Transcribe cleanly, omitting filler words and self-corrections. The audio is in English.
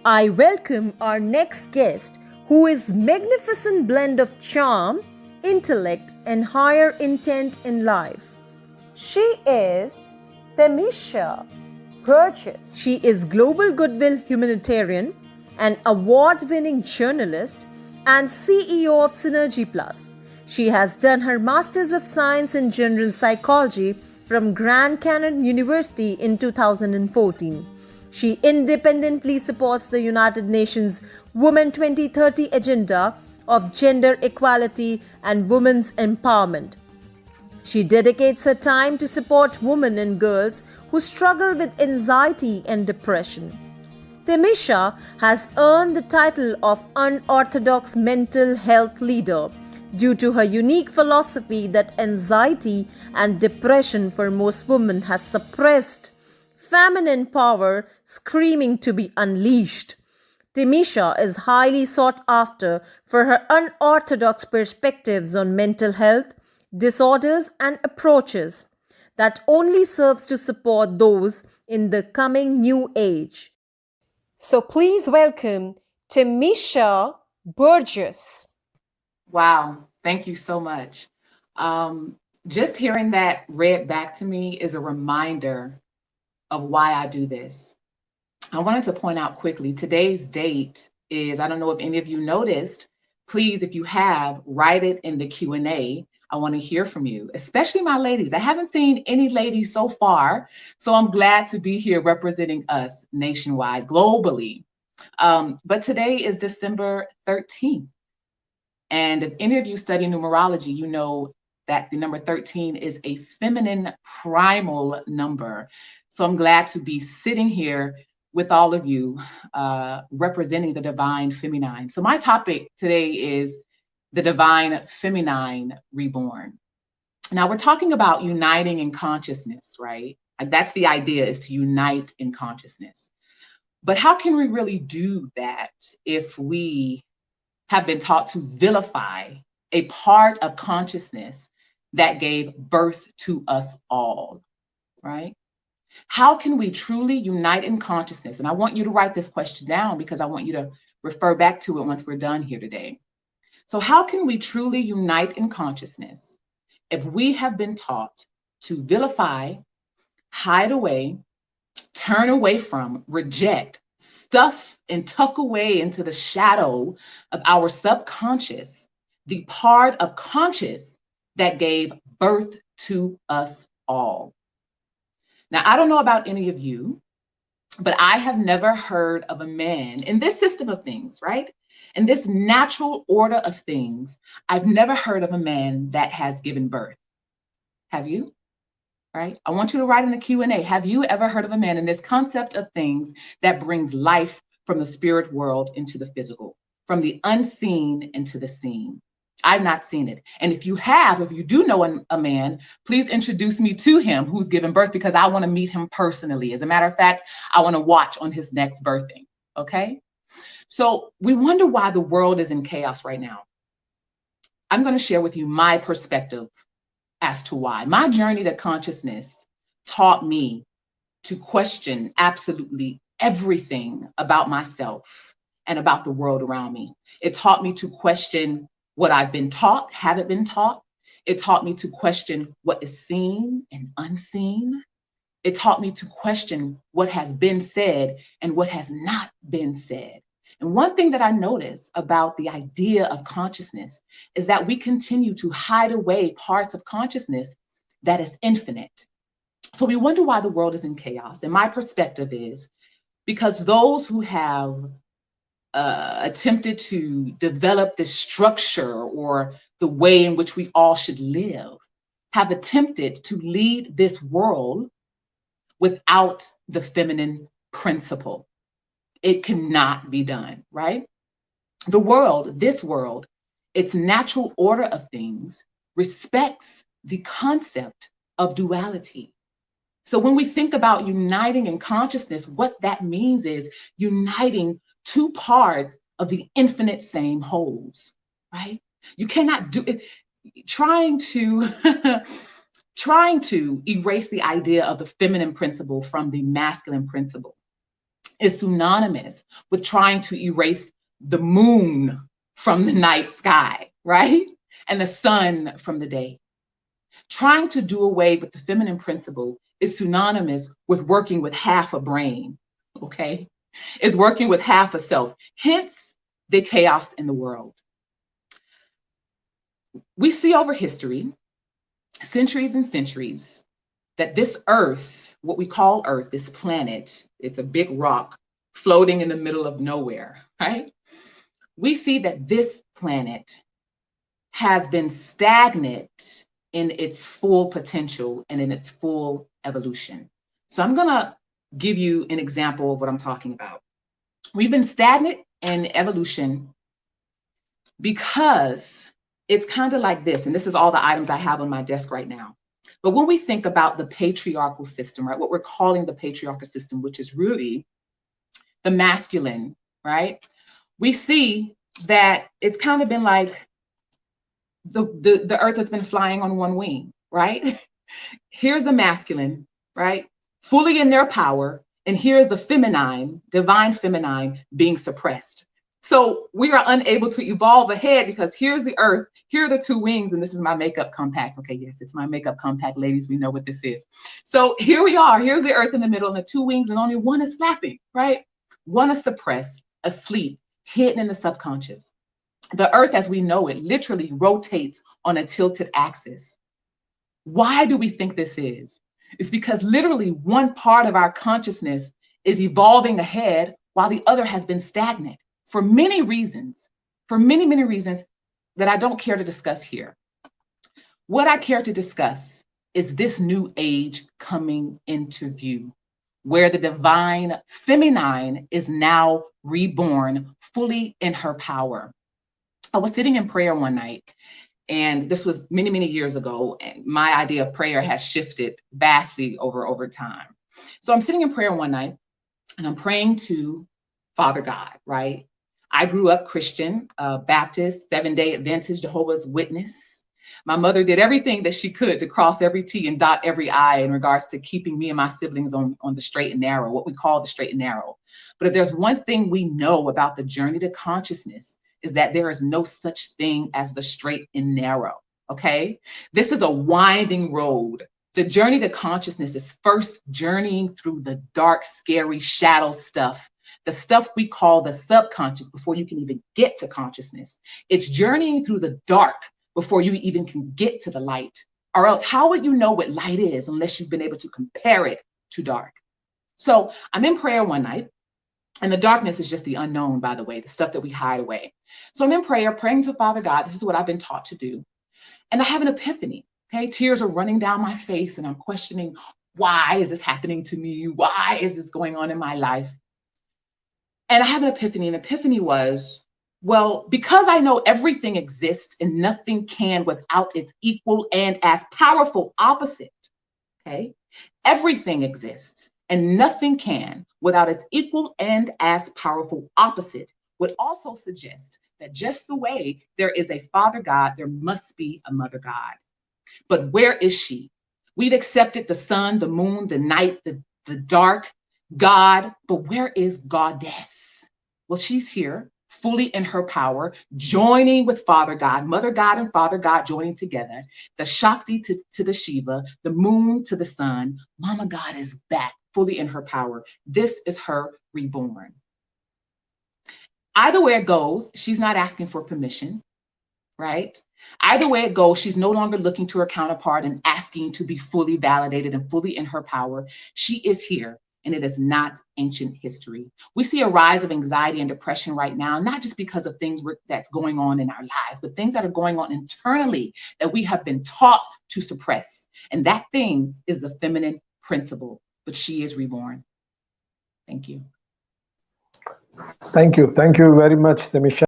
I welcome our next guest, who is magnificent blend of charm, intellect, and higher intent in life. She is Themisha Burgess. She is global goodwill humanitarian, an award-winning journalist, and CEO of Synergy Plus. She has done her Masters of Science in General Psychology from Grand Canyon University in 2014. She independently supports the United Nations Women 2030 agenda of gender equality and women's empowerment. She dedicates her time to support women and girls who struggle with anxiety and depression. Themisha has earned the title of Unorthodox Mental Health Leader due to her unique philosophy that anxiety and depression for most women has suppressed feminine power screaming to be unleashed. Themisha is highly sought after for her unorthodox perspectives on mental health, disorders, and approaches that only serves to support those in the coming new age. So please welcome Themisha Burgess. Wow, thank you so much. Just hearing that read back to me is a reminder of why I do this. I wanted to point out quickly today's date is, I don't know if any of you noticed, please, if you have, write it in the Q&A. I want to hear from you, especially my ladies. I haven't seen any ladies so far, so I'm glad to be here representing us nationwide, globally. But today is December 13th. And if any of you study numerology, you know that the number 13 is a feminine primal number. So I'm glad to be sitting here with all of you representing the Divine Feminine. So my topic today is the Divine Feminine Reborn. Now we're talking about uniting in consciousness, right? Like that's the idea, is to unite in consciousness. But how can we really do that if we have been taught to vilify a part of consciousness that gave birth to us all, right? How can we truly unite in consciousness? And I want you to write this question down because I want you to refer back to it once we're done here today. So how can we truly unite in consciousness if we have been taught to vilify, hide away, turn away from, reject, stuff, and tuck away into the shadow of our subconscious the part of conscious that gave birth to us all? Now, I don't know about any of you, but I have never heard of a man in this system of things, right? In this natural order of things, I've never heard of a man that has given birth. Have you? Right? I want you to write in the Q&A. Have you ever heard of a man in this concept of things that brings life from the spirit world into the physical, from the unseen into the seen? I've not seen it. And if you have, if you do know a man, please introduce me to him who's given birth, because I want to meet him personally. As a matter of fact, I want to watch on his next birthing. Okay? So we wonder why the world is in chaos right now. I'm going to share with you my perspective as to why. My journey to consciousness taught me to question absolutely everything about myself and about the world around me. It taught me to question what I've been taught, haven't been taught. It taught me to question what is seen and unseen. It taught me to question what has been said and what has not been said. And one thing that I notice about the idea of consciousness is that we continue to hide away parts of consciousness that is infinite. So we wonder why the world is in chaos. And my perspective is because those who have attempted to develop this structure or the way in which we all should live have attempted to lead this world without the feminine principle. It cannot be done, right? The world, this world, its natural order of things respects the concept of duality. So when we think about uniting in consciousness, what that means is uniting two parts of the infinite same wholes, right? You cannot do it. Trying to erase the idea of the feminine principle from the masculine principle is synonymous with trying to erase the moon from the night sky, right? And the sun from the day. Trying to do away with the feminine principle is synonymous with working with half a brain, okay? Is working with half a self, hence the chaos in the world. We see over history, centuries and centuries, that this earth, what we call earth, this planet, it's a big rock floating in the middle of nowhere, right? We see that this planet has been stagnant in its full potential and in its full evolution. So I'm gonna give you an example of what I'm talking about. We've been stagnant in evolution because it's kind of like this, and this is all the items I have on my desk right now. But when we think about the patriarchal system, right, what we're calling the patriarchal system, which is really the masculine, right, we see that it's kind of been like the earth has been flying on one wing, right? Here's the masculine, right, fully in their power, and here's the feminine, divine feminine, being suppressed. So we are unable to evolve ahead because here's the earth, here are the two wings, and this is my makeup compact. Okay, yes, it's my makeup compact, ladies, we know what this is. So here we are, here's the earth in the middle and the two wings, and only one is flapping, right? One is suppressed, asleep, hidden in the subconscious. The earth as we know it literally rotates on a tilted axis. Why do we think this is? It's because literally one part of our consciousness is evolving ahead while the other has been stagnant for many reasons, many reasons that I don't care to discuss here. What I care to discuss is this new age coming into view, where the divine feminine is now reborn fully in her power. I was sitting in prayer one night, and this was many years ago, and my idea of prayer has shifted vastly over time. So I'm sitting in prayer one night, and I'm praying to Father God, right? I grew up Christian, Baptist, Seventh-day Adventist, Jehovah's Witness. My mother did everything that she could to cross every T and dot every I in regards to keeping me and my siblings on the straight and narrow, what we call the straight and narrow. But if there's one thing we know about the journey to consciousness, is that there is no such thing as the straight and narrow, okay? This is a winding road. The journey to consciousness is first journeying through the dark, scary shadow stuff, the stuff we call the subconscious before you can even get to consciousness. It's journeying through the dark before you even can get to the light. Or else, how would you know what light is unless you've been able to compare it to dark? So I'm in prayer one night, and the darkness is just the unknown, by the way, the stuff that we hide away. So I'm in prayer, praying to Father God. This is what I've been taught to do. And I have an epiphany, okay? Tears are running down my face, and I'm questioning, why is this happening to me? Why is this going on in my life? And I have an epiphany. An epiphany was, well, because I know everything exists and nothing can without its equal and as powerful opposite, okay? Everything exists and nothing can without its equal and as powerful opposite, would also suggest that just the way there is a Father God, there must be a Mother God. But where is she? We've accepted the sun, the moon, the night, the dark, God, but where is Goddess? Well, she's here, fully in her power, joining with Father God, Mother God and Father God joining together, the Shakti to the Shiva, the moon to the sun. Mama God is back, fully in her power. This is her reborn. Either way it goes, she's not asking for permission, right? Either way it goes, she's no longer looking to her counterpart and asking to be fully validated and fully in her power. She is here, and it is not ancient history. We see a rise of anxiety and depression right now, not just because of things that's going on in our lives, but things that are going on internally that we have been taught to suppress. And that thing is the feminine principle, but she is reborn. Thank you. Thank you. Thank you very much, Tamisha.